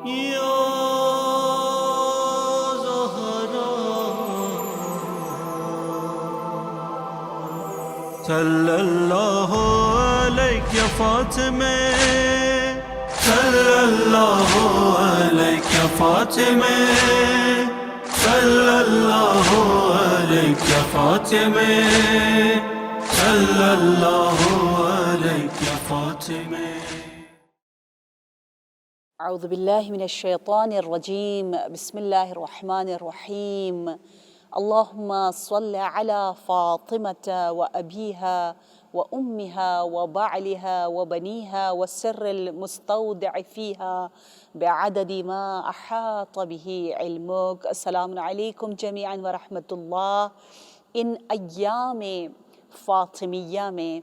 یا زہرا صلی اللہ علیک یا فاطمہ، صلی اللہ علیک یا فاطمہ، صلی اللہ علیک یا فاطمہ، صلی اللہ علیک یا فاطمہ۔ اعوذ باللہ من الشیطان الرجیم، بسم اللہ الرحمن الرحیم۔ اللہم صل علی فاطمة وأبيها وأمها وبعلها وبنيها والسر المستودع فيها بعدد ما أحاط به علمك۔ السلام علیکم جمیعا ورحمۃ اللہ۔ ان ایام فاطمیہ میں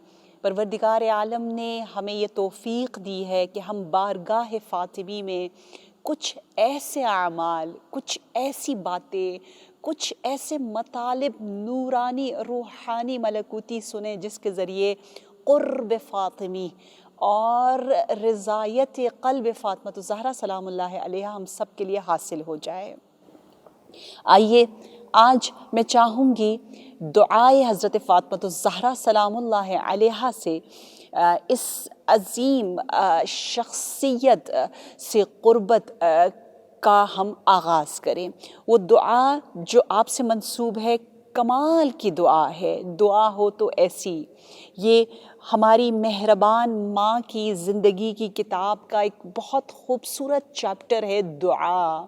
پروردگار عالم نے ہمیں یہ توفیق دی ہے کہ ہم بارگاہ فاطمی میں کچھ ایسے اعمال، کچھ ایسی باتیں، کچھ ایسے مطالب نورانی، روحانی، ملکوتی سنیں جس کے ذریعے قرب فاطمی اور رضایت قلب فاطمہ الزہرا سلام اللہ علیہا ہم سب کے لیے حاصل ہو جائے۔ آئیے آج میں چاہوں گی دعائے حضرت فاطمہ الزہرا سلام اللہ علیہا سے اس عظیم شخصیت سے قربت کا ہم آغاز کریں۔ وہ دعا جو آپ سے منسوب ہے کمال کی دعا ہے، دعا ہو تو ایسی۔ یہ ہماری مہربان ماں کی زندگی کی کتاب کا ایک بہت خوبصورت چیپٹر ہے دعا۔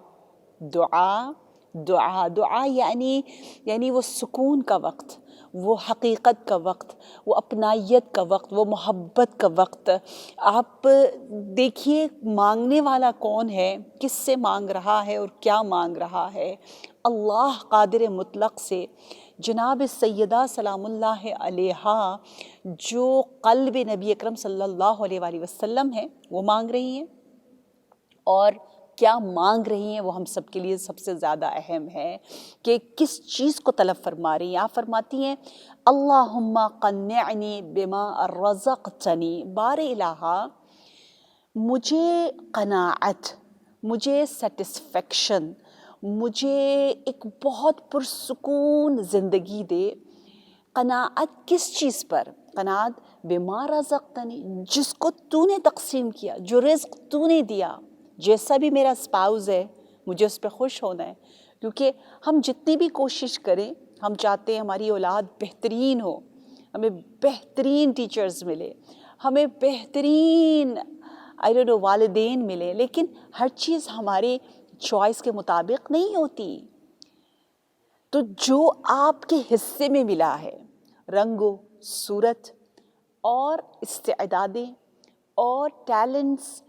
دعا دعا دعا یعنی وہ سکون کا وقت، وہ حقیقت کا وقت، وہ اپنائیت کا وقت، وہ محبت کا وقت۔ آپ دیکھیے مانگنے والا کون ہے، کس سے مانگ رہا ہے اور کیا مانگ رہا ہے؟ اللہ قادر مطلق سے جناب سیدہ سلام اللہ علیہا جو قلب نبی اکرم صلی اللہ علیہ وآلہ وسلم ہے وہ مانگ رہی ہیں، اور کیا مانگ رہی ہیں وہ ہم سب کے لیے سب سے زیادہ اہم ہے کہ کس چیز کو طلب فرما رہی ہیں۔ آپ فرماتی ہیں اللہم قنعنی بما رزقتنی، بار الہا مجھے قناعت، مجھے سیٹسفیکشن، مجھے ایک بہت پرسکون زندگی دے۔ قناعت کس چیز پر؟ قناعت بما رزقتنی، جس کو تو نے تقسیم کیا، جو رزق تو نے دیا۔ جیسا بھی میرا اسپاؤز ہے مجھے اس پہ خوش ہونا ہے، کیونکہ ہم جتنی بھی کوشش کریں ہم چاہتے ہیں ہماری اولاد بہترین ہو، ہمیں بہترین ٹیچرز ملے، ہمیں بہترین والدین ملے، لیکن ہر چیز ہمارے چوائس کے مطابق نہیں ہوتی۔ تو جو آپ کے حصے میں ملا ہے، رنگ و صورت اور استعدادیں اور ٹیلنٹس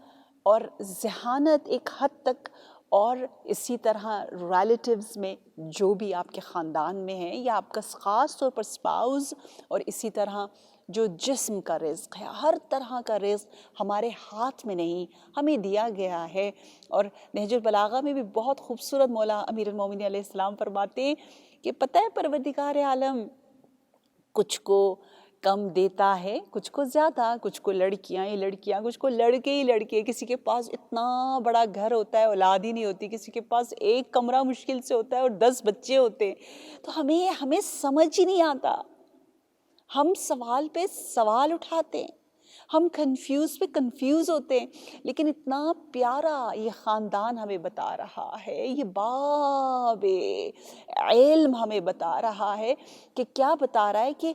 اور ذہانت ایک حد تک، اور اسی طرح ریلیٹیوز میں جو بھی آپ کے خاندان میں ہیں، یا آپ کا خاص طور پر اسپاؤز، اور اسی طرح جو جسم کا رزق ہے، ہر طرح کا رزق ہمارے ہاتھ میں نہیں، ہمیں دیا گیا ہے۔ اور نہج البلاغہ میں بھی بہت خوبصورت مولا امیر المومنین علیہ السلام فرماتے ہیں کہ پتہ ہے پروردگار عالم کچھ کو کم دیتا ہے، کچھ کو زیادہ، کچھ کو لڑکیاں ہی لڑکیاں، کچھ کو لڑکے ہی لڑکے، کسی کے پاس اتنا بڑا گھر ہوتا ہے اولاد ہی نہیں ہوتی، کسی کے پاس ایک کمرہ مشکل سے ہوتا ہے اور 10 بچے ہوتے ہیں۔ تو ہمیں سمجھ ہی نہیں آتا، ہم سوال پہ سوال اٹھاتے ہیں، ہم کنفیوز پہ کنفیوز ہوتے ہیں، لیکن اتنا پیارا یہ خاندان ہمیں بتا رہا ہے، یہ باب علم ہمیں بتا رہا ہے کہ کیا بتا رہا ہے کہ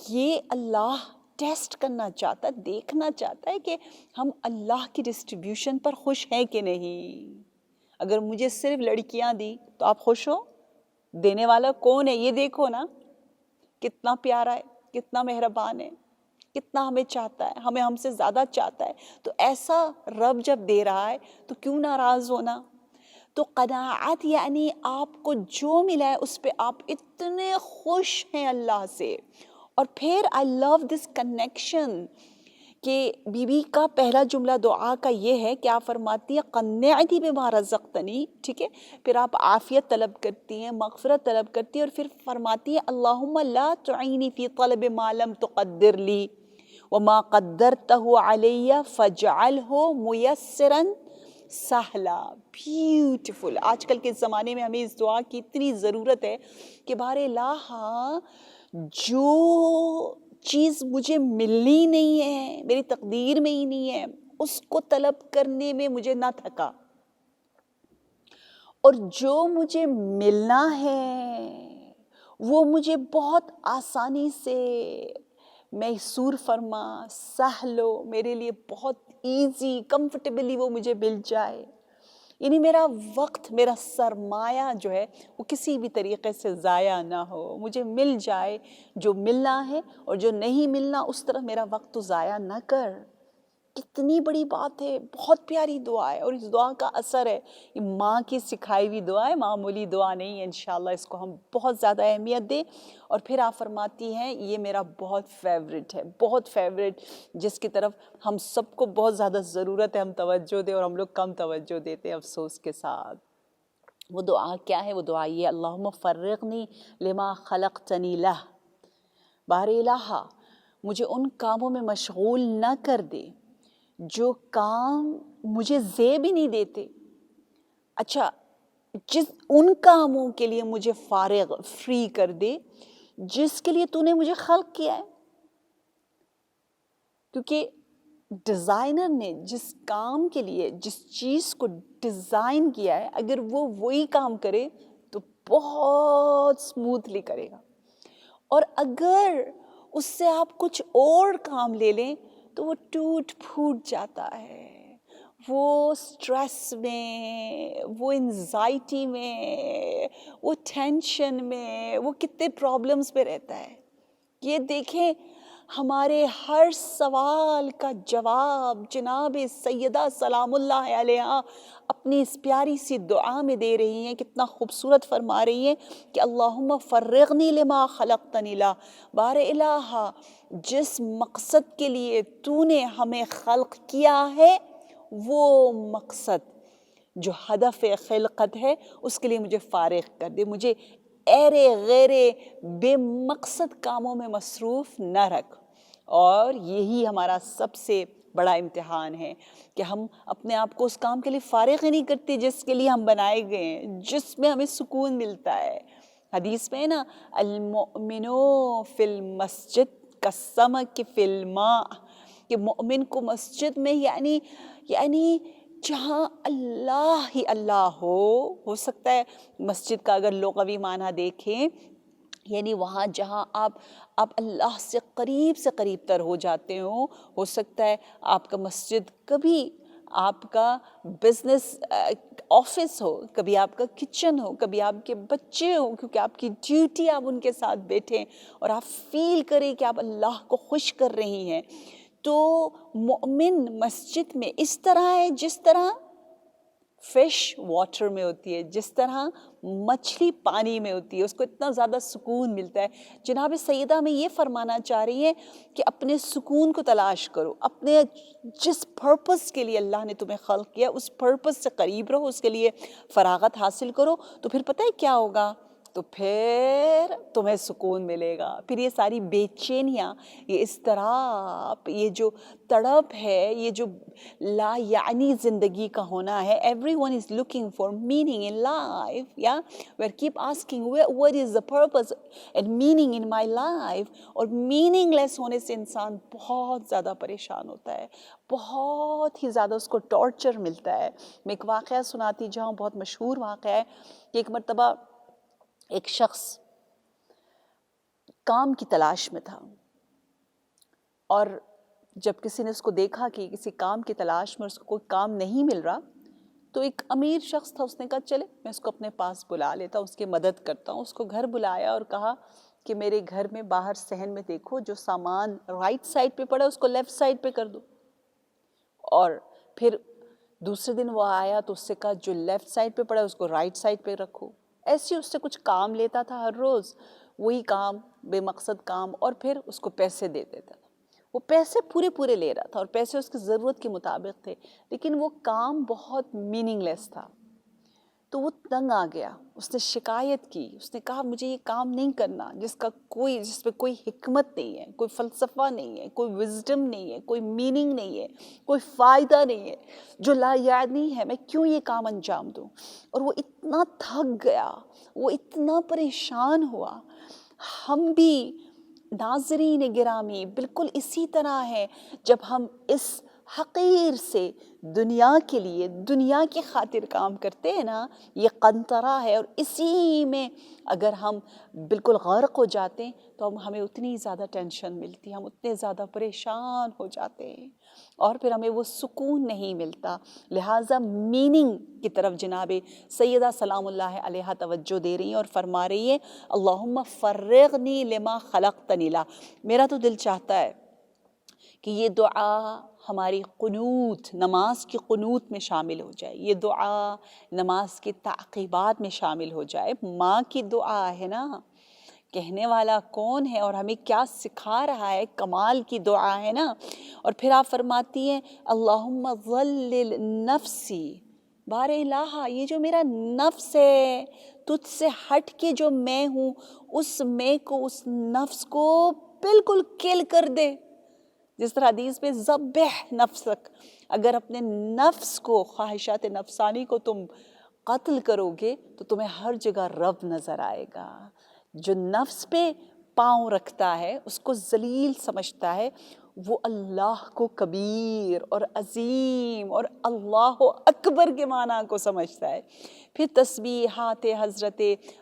یہ اللہ ٹیسٹ کرنا چاہتا ہے، دیکھنا چاہتا ہے کہ ہم اللہ کی ڈسٹریبیوشن پر خوش ہیں کہ نہیں۔ اگر مجھے صرف لڑکیاں دی تو آپ خوش ہو؟ دینے والا کون ہے یہ دیکھو نا، کتنا پیارا ہے، کتنا مہربان ہے، کتنا ہمیں چاہتا ہے، ہمیں ہم سے زیادہ چاہتا ہے۔ تو ایسا رب جب دے رہا ہے تو کیوں ناراض ہونا؟ تو قناعت یعنی آپ کو جو ملا ہے اس پہ آپ اتنے خوش ہیں اللہ سے۔ اور پھر I love this connection کہ بی بی کا پہلا جملہ دعا کا یہ ہے کہ آپ فرماتی ہیں قنعتی بما رزقتنی، ٹھیک ہے، پھر آپ عافیت طلب کرتی ہیں، مغفرت طلب کرتی ہیں، اور پھر فرماتی ہیں اللہم لا تعینی فی طلب ما لم تقدر لی وما قدرتہ علی فاجعلہ میسرا سہلا، بیوٹیفل. آج کل کے زمانے میں ہمیں اس دعا کی اتنی ضرورت ہے کہ بار الہ جو چیز مجھے ملنی نہیں ہے، میری تقدیر میں ہی نہیں ہے، اس کو طلب کرنے میں مجھے نہ تھکا، اور جو مجھے ملنا ہے وہ مجھے بہت آسانی سے میسور فرما، سہلو، میرے لیے بہت ایزی کمفرٹیبلی وہ مجھے مل جائے. یعنی میرا وقت، میرا سرمایہ جو ہے وہ کسی بھی طریقے سے ضائع نہ ہو، مجھے مل جائے جو ملنا ہے، اور جو نہیں ملنا اس طرح میرا وقت تو ضائع نہ کر. کتنی بڑی بات ہے، بہت پیاری دعا ہے، اور اس دعا کا اثر ہے، یہ ماں کی سکھائی ہوئی دعا ہے، معمولی دعا نہیں ہے. انشاءاللہ اس کو ہم بہت زیادہ اہمیت دیں. اور پھر آپ فرماتی ہیں یہ میرا بہت فیوریٹ ہے، بہت فیوریٹ، جس کی طرف ہم سب کو بہت زیادہ ضرورت ہے ہم توجہ دیں، اور ہم لوگ کم توجہ دیتے ہیں افسوس کے ساتھ. وہ دعا کیا ہے؟ وہ دعا یہ: اللہم فرغنی لما خلقتنی لہ. بار الہ مجھے ان کاموں میں مشغول نہ کر دے جو کام مجھے زیب ہی نہیں دیتے. اچھا، ان کاموں کے لیے مجھے فارغ، فری کر دے جس کے لیے تو نے مجھے خلق کیا ہے. کیونکہ ڈیزائنر نے جس کام کے لیے جس چیز کو ڈیزائن کیا ہے، اگر وہ وہی کام کرے تو بہت سموتھلی کرے گا، اور اگر اس سے آپ کچھ اور کام لے لیں تو وہ ٹوٹ پھوٹ جاتا ہے. وہ سٹریس میں، وہ انزائٹی میں، وہ ٹینشن میں، وہ کتنے پرابلمز میں رہتا ہے. یہ دیکھیں، ہمارے ہر سوال کا جواب جناب سیدہ سلام اللہ علیہا اپنی اس پیاری سی دعا میں دے رہی ہیں. کتنا خوبصورت فرما رہی ہیں کہ اللہم فرغنی لما خلقتنی لہ. بار الہ جس مقصد کے لیے تو نے ہمیں خلق کیا ہے، وہ مقصد جو ہدف خلقت ہے، اس کے لیے مجھے فارغ کر دے. مجھے ایرے غیرے بے مقصد کاموں میں مصروف نہ رکھ. اور یہی ہمارا سب سے بڑا امتحان ہے کہ ہم اپنے آپ کو اس کام کے لیے فارغ ہی نہیں کرتے جس کے لیے ہم بنائے گئے ہیں، جس میں ہمیں سکون ملتا ہے. حدیث میں ہے نا، المؤمن فی المسجد کالسمک فی الماء، کہ مؤمن کو مسجد میں یعنی جہاں اللہ ہی اللہ ہو سکتا ہے مسجد کا اگر لغوی معنی دیکھیں، یعنی وہاں جہاں آپ اللہ سے قریب تر ہو جاتے ہو سکتا ہے آپ کا مسجد کبھی آپ کا بزنس آفس ہو، کبھی آپ کا کچن ہو، کبھی آپ کے بچے ہوں، کیونکہ آپ کی ڈیوٹی آپ ان کے ساتھ بیٹھیں اور آپ فیل کریں کہ آپ اللہ کو خوش کر رہی ہیں. تو مومن مسجد میں اس طرح ہے جس طرح فش واٹر میں ہوتی ہے، جس طرح مچھلی پانی میں ہوتی ہے، اس کو اتنا زیادہ سکون ملتا ہے. جناب سیدہ میں یہ فرمانا چاہ رہی ہیں کہ اپنے سکون کو تلاش کرو، اپنے جس پرپس کے لیے اللہ نے تمہیں خلق کیا اس پرپس سے قریب رہو، اس کے لیے فراغت حاصل کرو. تو پھر پتہ ہے کیا ہوگا؟ تو پھر تمہیں سکون ملے گا. پھر یہ ساری بے چینیاں، یہ اضطراب، یہ جو تڑپ ہے، یہ جو لا یعنی زندگی کا ہونا ہے. everyone is looking for meaning in life, yeah, we keep asking what is the purpose and meaning in my life. اور میننگ لیس ہونے سے انسان بہت زیادہ پریشان ہوتا ہے، بہت ہی زیادہ اس کو ٹارچر ملتا ہے. میں ایک واقعہ سناتی جاؤں، بہت مشہور واقعہ ہے کہ ایک مرتبہ ایک شخص کام کی تلاش میں تھا، اور جب کسی نے اس کو دیکھا کہ کسی کام کی تلاش میں اس کو کوئی کام نہیں مل رہا، تو ایک امیر شخص تھا، اس نے کہا چلے میں اس کو اپنے پاس بلا لیتا ہوں، اس کی مدد کرتا ہوں. اس کو گھر بلایا اور کہا کہ میرے گھر میں باہر صحن میں دیکھو، جو سامان رائٹ سائڈ پہ پڑا ہے اس کو لیفٹ سائڈ پہ کر دو. اور پھر دوسرے دن وہ آیا تو اس سے کہا جو لیفٹ سائڈ پہ پڑا ہے اس کو رائٹ سائڈ پہ رکھو. ایسے اس سے کچھ کام لیتا تھا ہر روز، وہی کام، بے مقصد کام، اور پھر اس کو پیسے دے دیتا تھا. وہ پیسے پورے لے رہا تھا اور پیسے اس کی ضرورت کے مطابق تھے، لیکن وہ کام بہت میننگ لیس تھا. تو وہ تنگ آ گیا، اس نے شکایت کی، اس نے کہا مجھے یہ کام نہیں کرنا جس پہ کوئی حکمت نہیں ہے، کوئی فلسفہ نہیں ہے، کوئی وزڈم نہیں ہے، کوئی میننگ نہیں ہے، کوئی فائدہ نہیں ہے، جو لا یعنی ہے، میں کیوں یہ کام انجام دوں؟ اور وہ اتنا تھک گیا، وہ اتنا پریشان ہوا۔ ہم بھی ناظرین گرامی بالکل اسی طرح ہے، جب ہم اس حقیر سے دنیا کے لیے، دنیا کی خاطر کام کرتے ہیں نا، یہ قنطرہ ہے، اور اسی میں اگر ہم بالکل غرق ہو جاتے ہیں تو ہمیں اتنی زیادہ ٹینشن ملتی ہے، ہم اتنے زیادہ پریشان ہو جاتے ہیں، اور پھر ہمیں وہ سکون نہیں ملتا۔ لہٰذا میننگ کی طرف جناب سیدہ سلام اللہ علیہ توجہ دے رہی ہیں اور فرما رہی ہیں اللہم فرغنی لما خلقتنی لا۔ میرا تو دل چاہتا ہے کہ یہ دعا ہماری قنوت، نماز کی قنوت میں شامل ہو جائے، یہ دعا نماز کی تعقیبات میں شامل ہو جائے۔ ماں کی دعا ہے نا، کہنے والا کون ہے اور ہمیں کیا سکھا رہا ہے، کمال کی دعا ہے نا۔ اور پھر آپ فرماتی ہیں اللہم ظلل نفسی، بار الہ یہ جو میرا نفس ہے، تجھ سے ہٹ کے جو میں ہوں، اس میں کو، اس نفس کو بالکل کل کر دے۔ جس طرح حدیث میں ذبح نفسک، اگر اپنے نفس کو، خواہشات نفسانی کو تم قتل کرو گے تو تمہیں ہر جگہ رب نظر آئے گا۔ جو نفس پہ پاؤں رکھتا ہے، اس کو ذلیل سمجھتا ہے، وہ اللہ کو کبیر اور عظیم اور اللہ اکبر کے معنی کو سمجھتا ہے۔ پھر تسبیحات حضرت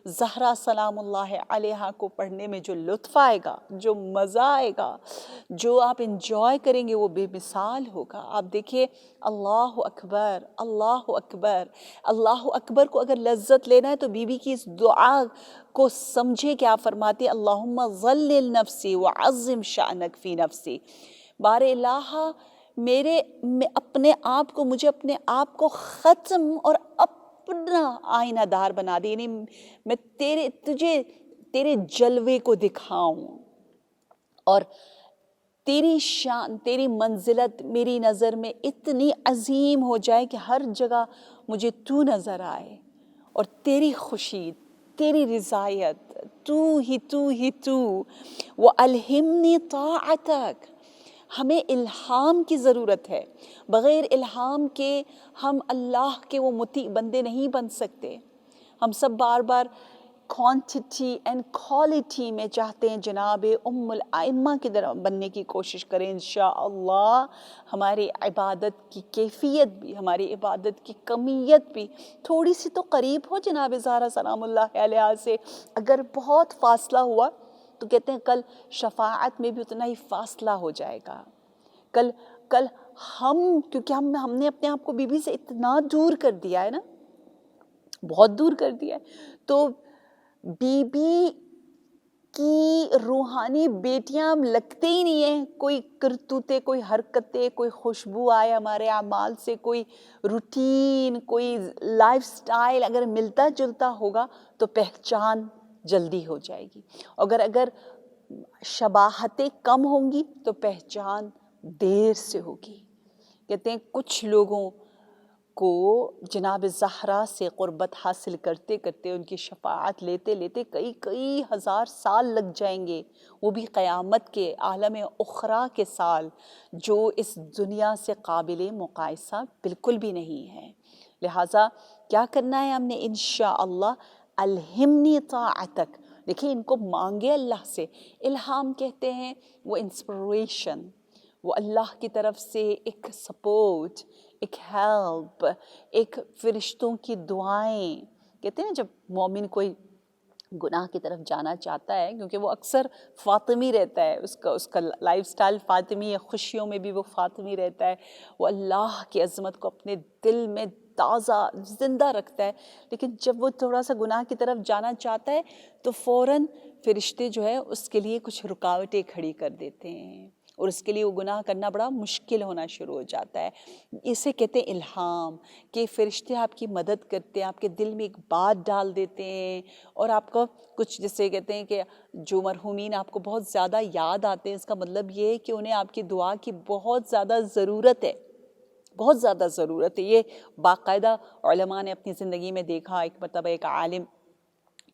زہرا سلام اللہ علیہ کو پڑھنے میں جو لطف آئے گا، جو مزہ آئے گا، جو آپ انجوائے کریں گے، وہ بے مثال ہوگا۔ آپ دیکھیے اللہ اکبر، اللہ اکبر، اللہ اکبر کو اگر لذت لینا ہے تو بی بی کی اس دعا کو سمجھے کہ آپ فرماتے اللہم ظلل نفسی وعظم شأنک فی نفسی، بار الہ مجھے اپنے آپ کو ختم اور اپنا آئینہ دار بنا دے، یعنی میں تیرے جلوے کو دکھاؤں، اور تیری شان، تیری منزلت میری نظر میں اتنی عظیم ہو جائے کہ ہر جگہ مجھے تو نظر آئے، اور تیری خوشی، تیری رضایت، تو ہی وَأَلْهِمْنِي طَاعَتَكَ۔ ہمیں الہام کی ضرورت ہے، بغیر الہام کے ہم اللہ کے وہ مطیع بندے نہیں بن سکتے۔ ہم سب بار بار کوانٹٹی اینڈ کوالٹی میں چاہتے ہیں جناب ام الائمہ کی طرح بننے کی کوشش کریں، انشاءاللہ ہماری عبادت کی کیفیت بھی، ہماری عبادت کی کمیت بھی تھوڑی سی تو قریب ہو جناب زہرا سلام اللہ علیہ سے۔ اگر بہت فاصلہ ہوا تو کہتے ہیں کل شفاعت میں بھی اتنا ہی فاصلہ ہو جائے گا۔ کل کیونکہ ہم نے اپنے آپ کو بی بی سے اتنا دور کر دیا ہے نا، بہت دور کر دیا ہے، تو بی بی کی روحانی بیٹیاں لگتے ہی نہیں ہیں۔ کوئی کرتوتے، کوئی حرکتیں، کوئی خوشبو آئے ہمارے اعمال سے، کوئی روٹین، کوئی لائف سٹائل اگر ملتا جلتا ہوگا تو پہچان جلدی ہو جائے گی، اگر شباہتیں کم ہوں گی تو پہچان دیر سے ہوگی۔ کہتے ہیں کچھ لوگوں کو جناب زہرا سے قربت حاصل کرتے کرتے، ان کی شفاعت لیتے لیتے کئی ہزار سال لگ جائیں گے، وہ بھی قیامت کے عالم اخری کے سال، جو اس دنیا سے قابل مقایسہ بالکل بھی نہیں ہے۔ لہٰذا کیا کرنا ہے ہم نے؟ انشاءاللہ الہمنی طاعتک، دیکھیں ان کو مانگے اللہ سے۔ الہام کہتے ہیں وہ انسپریشن، وہ اللہ کی طرف سے ایک سپورٹ، ایک ہیلپ، ایک فرشتوں کی دعائیں۔ کہتے ہیں نا جب مومن کوئی گناہ کی طرف جانا چاہتا ہے، کیونکہ وہ اکثر فاطمی رہتا ہے، اس کا لائف سٹائل فاطمی ہے، خوشیوں میں بھی وہ فاطمی رہتا ہے، وہ اللہ کی عظمت کو اپنے دل میں تازہ زندہ رکھتا ہے، لیکن جب وہ تھوڑا سا گناہ کی طرف جانا چاہتا ہے تو فوراً فرشتے جو ہے اس کے لیے کچھ رکاوٹیں کھڑی کر دیتے ہیں، اور اس کے لیے وہ گناہ کرنا بڑا مشکل ہونا شروع ہو جاتا ہے۔ اسے کہتے ہیں الہام، کہ فرشتے آپ کی مدد کرتے ہیں، آپ کے دل میں ایک بات ڈال دیتے ہیں، اور آپ کو کچھ جسے کہتے ہیں کہ جو مرحومین آپ کو بہت زیادہ یاد آتے ہیں، اس کا مطلب یہ ہے کہ انہیں آپ کی دعا کی بہت زیادہ ضرورت ہے، بہت زیادہ ضرورت ہے. یہ باقاعدہ علماء نے اپنی زندگی میں دیکھا. ایک مرتبہ ایک عالم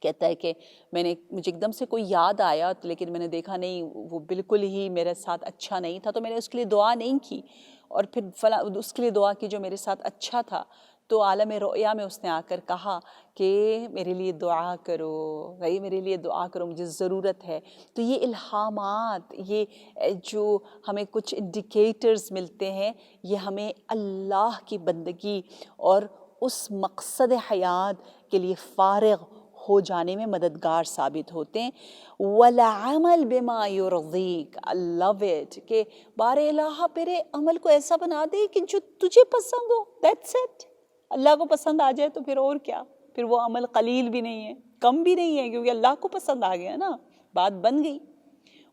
کہتا ہے کہ مجھے ایک دم سے کوئی یاد آیا لیکن میں نے دیکھا نہیں وہ بالکل ہی میرے ساتھ اچھا نہیں تھا، تو میں نے اس کے لیے دعا نہیں کی، اور پھر اس کے لیے دعا کی جو میرے ساتھ اچھا تھا. تو عالم رؤیا میں اس نے آ کر کہا کہ میرے لیے دعا کرو بھائی، میرے لیے دعا کرو، مجھے ضرورت ہے. تو یہ الہامات، یہ جو ہمیں کچھ انڈیکیٹرز ملتے ہیں، یہ ہمیں اللہ کی بندگی اور اس مقصد حیات کے لیے فارغ ہو جانے میں مددگار ثابت ہوتے ہیں. وَالْعَمَلْ بِمَا يُرْضِيكَ، I love it، کہ بار الہ میرے عمل کو ایسا بنا دے کہ جو تجھے پسند ہو. That's it. اللہ کو پسند آ جائے تو پھر اور کیا، پھر وہ عمل قلیل بھی نہیں ہے، کم بھی نہیں ہے، کیونکہ اللہ کو پسند آ گیا نا، بات بن گئی.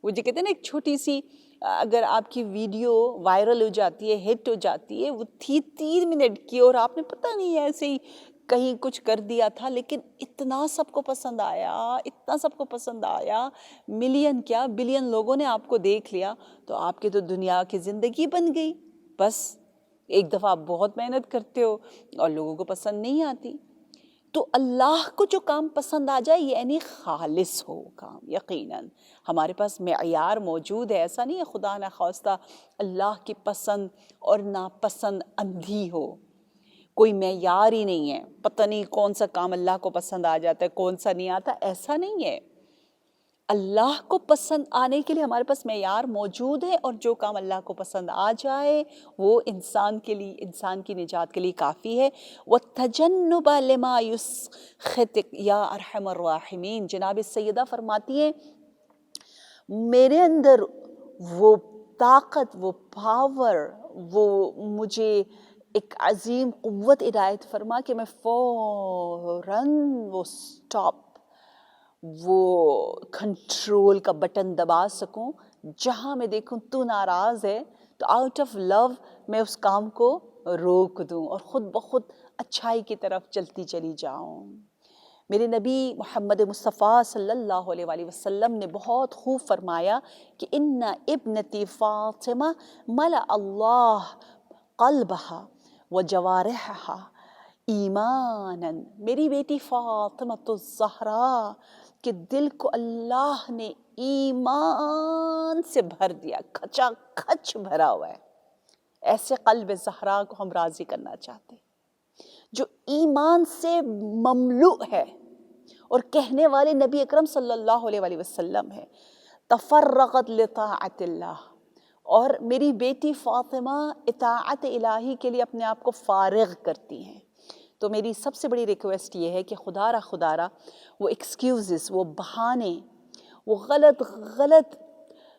وہ جو کہتے ہیں نا ایک چھوٹی سی اگر آپ کی ویڈیو وائرل ہو جاتی ہے، ہٹ ہو جاتی ہے، وہ تھی 3 منٹ کی اور آپ نے پتہ نہیں ایسے ہی کہیں کچھ کر دیا تھا، لیکن اتنا سب کو پسند آیا، اتنا سب کو پسند آیا، ملین کیا بلین لوگوں نے آپ کو دیکھ لیا، تو آپ کی تو دنیا کی زندگی بن گئی. بس ایک دفعہ آپ بہت محنت کرتے ہو اور لوگوں کو پسند نہیں آتی. تو اللہ کو جو کام پسند آ جائے یعنی خالص ہو کام. یقیناً ہمارے پاس معیار موجود ہے، ایسا نہیں ہے خدا نخواستہ اللہ کی پسند اور ناپسند اندھی ہو، کوئی معیار ہی نہیں ہے، پتہ نہیں کون سا کام اللہ کو پسند آ جاتا ہے کون سا نہیں آتا. ایسا نہیں ہے. اللہ کو پسند آنے کے لیے ہمارے پاس معیار موجود ہے، اور جو کام اللہ کو پسند آ جائے وہ انسان کے لیے، انسان کی نجات کے لیے کافی ہے. وَالتَّجَنُّبَ لِمَا يُسْخِطُكَ یا ارحم الراحمین. جناب سیدہ فرماتی ہیں میرے اندر وہ طاقت، وہ پاور، وہ مجھے ایک عظیم قوت عنایت فرما کہ میں فوراً وہ سٹاپ، وہ کنٹرول کا بٹن دبا سکوں. جہاں میں دیکھوں تو ناراض ہے تو آؤٹ آف لو میں اس کام کو روک دوں اور خود بخود اچھائی کی طرف چلتی چلی جاؤں. میرے نبی محمد مصطفیٰ صلی اللہ علیہ وآلہ وسلم نے بہت خوب فرمایا کہ ان ابنتی فاطمہ ملأ اللہ قلبہا وجوارحہا ایمانا. میری بیٹی فاطمہ الزہرا کہ دل کو اللہ نے ایمان سے بھر دیا، کھچا کھچ بھرا ہوا ہے. ایسے قلب زہرا کو ہم راضی کرنا چاہتے ہیں جو ایمان سے مملوء ہے، اور کہنے والے نبی اکرم صلی اللہ علیہ وآلہ وسلم ہے تفرغت لطاعت اللہ. اور میری بیٹی فاطمہ اطاعت الہی کے لیے اپنے آپ کو فارغ کرتی ہیں. تو میری سب سے بڑی ریکویسٹ یہ ہے کہ خدا را وہ ایکسکیوزز، وہ بہانے، وہ غلط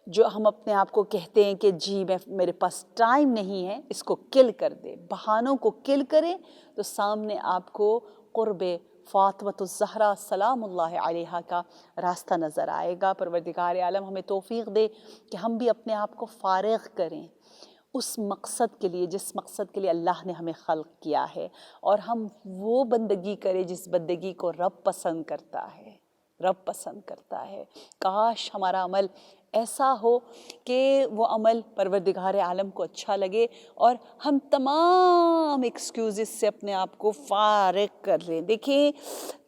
جو ہم اپنے آپ کو کہتے ہیں کہ جی میرے پاس ٹائم نہیں ہے، اس کو کل کر دے. بہانوں کو کل کریں تو سامنے آپ کو قرب فاطمہ الزہرا سلام اللہ علیہا کا راستہ نظر آئے گا. پروردگار عالم ہمیں توفیق دے کہ ہم بھی اپنے آپ کو فارغ کریں اس مقصد کے لیے جس مقصد کے لیے اللہ نے ہمیں خلق کیا ہے، اور ہم وہ بندگی کریں جس بندگی کو رب پسند کرتا ہے. رب پسند کرتا ہے. کاش ہمارا عمل ایسا ہو کہ وہ عمل پروردگار عالم کو اچھا لگے اور ہم تمام ایکسکیوزز سے اپنے آپ کو فارغ کر لیں. دیکھیں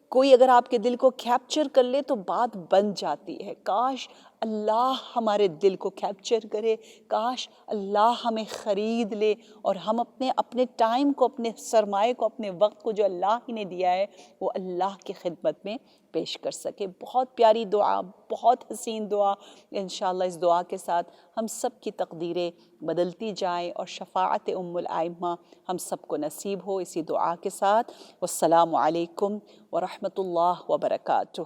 کوئی اگر آپ کے دل کو کیپچر کر لے تو بات بن جاتی ہے. کاش اللہ ہمارے دل کو کیپچر کرے، کاش اللہ ہمیں خرید لے اور ہم اپنے ٹائم کو، اپنے سرمائے کو، اپنے وقت کو جو اللہ ہی نے دیا ہے وہ اللہ کی خدمت میں پیش کر سکے. بہت پیاری دعا، بہت حسین دعا. انشاءاللہ اس دعا کے ساتھ ہم سب کی تقدیریں بدلتی جائیں اور شفاعت ام الائمہ ہم سب کو نصیب ہو. اسی دعا کے ساتھ والسلام علیکم ورحمۃ اللہ وبرکاتہ.